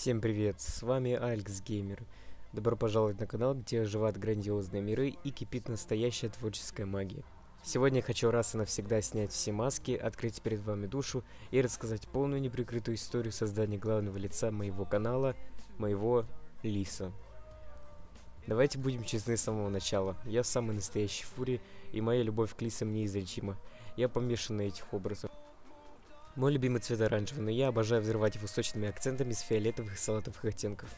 Всем привет, с вами Алекс Геймер. Добро пожаловать на канал, где оживают грандиозные миры и кипит настоящая творческая магия. Сегодня я хочу раз и навсегда снять все маски, открыть перед вами душу и рассказать полную неприкрытую историю создания главного лица моего канала, моего Лиса. Давайте будем честны с самого начала. Я самый настоящий Фури, и моя любовь к Лисам неизлечима. Я помешан на этих образах. Мой любимый цвет оранжевый, но я обожаю взрывать его сочными акцентами с фиолетовых и салатовых оттенков.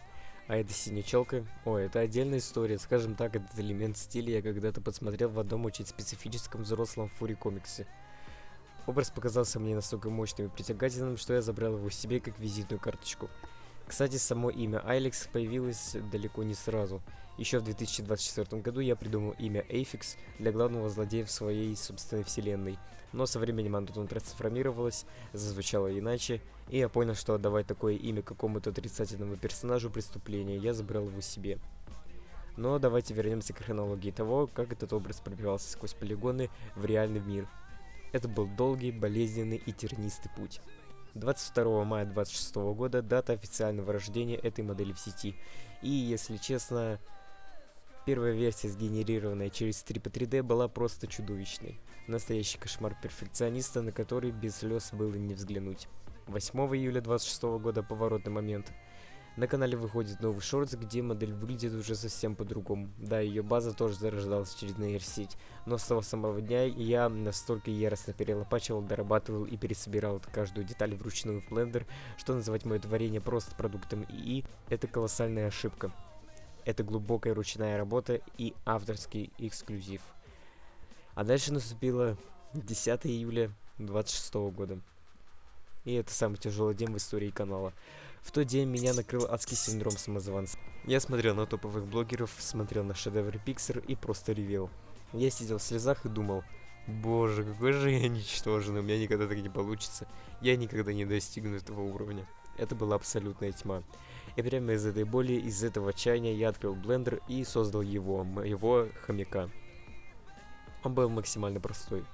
А эта синяя челка, это отдельная история, скажем так, этот элемент стиля я когда-то подсмотрел в одном очень специфическом взрослом фури комиксе. Образ показался мне настолько мощным и притягательным, что я забрал его себе как визитную карточку. Кстати, само имя Айлекс появилось далеко не сразу. Еще в 2024 году я придумал имя Эйфикс для главного злодея в своей собственной вселенной. Но со временем оно трансформировалось, зазвучало иначе, и я понял, что отдавать такое имя какому-то отрицательному персонажу преступления, я забрал его себе. Но давайте вернемся к хронологии того, как этот образ пробивался сквозь полигоны в реальный мир. Это был долгий, болезненный и тернистый путь. 22 мая 2026 года дата официального рождения этой модели в сети. И, если честно, первая версия, сгенерированная через 3D, была просто чудовищной. Настоящий кошмар перфекциониста, на который без слез было не взглянуть. 8 июля 2026 года поворотный момент. На канале выходит новый шортс, где модель выглядит уже совсем по-другому. Да, ее база тоже зарождалась через нейросеть, но с того самого дня я настолько яростно перелопачивал, дорабатывал и пересобирал каждую деталь вручную в блендер, что называть мое творение просто продуктом ИИ – это колоссальная ошибка. Это глубокая ручная работа и авторский эксклюзив. А дальше наступило 10 июля 2026 года. И это самый тяжелый день в истории канала. В тот день меня накрыл адский синдром самозванца. Я смотрел на топовых блогеров, смотрел на шедевры Pixar и просто ревел. Я сидел в слезах и думал: боже, какой же я ничтожный, у меня никогда так не получится. Я никогда не достигну этого уровня. Это была абсолютная тьма. И прямо из этой боли, из этого отчаяния я открыл блендер и создал его, моего хомяка. Он был максимально простой.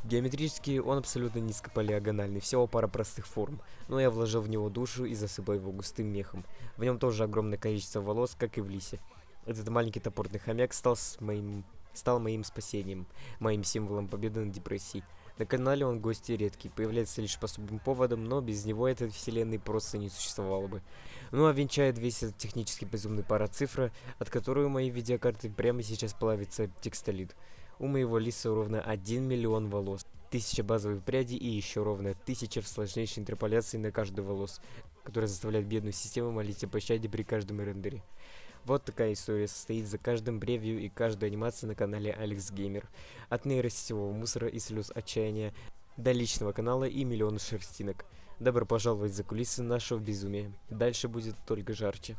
Геометрически он абсолютно низкополиагональный, всего пара простых форм, но я вложил в него душу и засыпал его густым мехом. В нем тоже огромное количество волос, как и в Лисе. Этот маленький топорный хомяк стал моим спасением, моим символом победы над депрессией. На канале он гость редкий, появляется лишь по особым поводам, но без него этой вселенной просто не существовало бы. Ну а венчает весь этот технически безумный парацифра, от которой у моей видеокарты прямо сейчас плавится текстолит. У моего Лиса ровно 1 миллион волос, 1000 базовых прядей и еще ровно 1000 в сложнейшей интерполяции на каждый волос, которая заставляет бедную систему молить о пощаде при каждом рендере. Вот такая история состоит за каждым превью и каждой анимацией на канале Алекс Геймер. От нейросетевого мусора и слез отчаяния до личного канала и миллиона шерстинок. Добро пожаловать за кулисы нашего безумия. Дальше будет только жарче.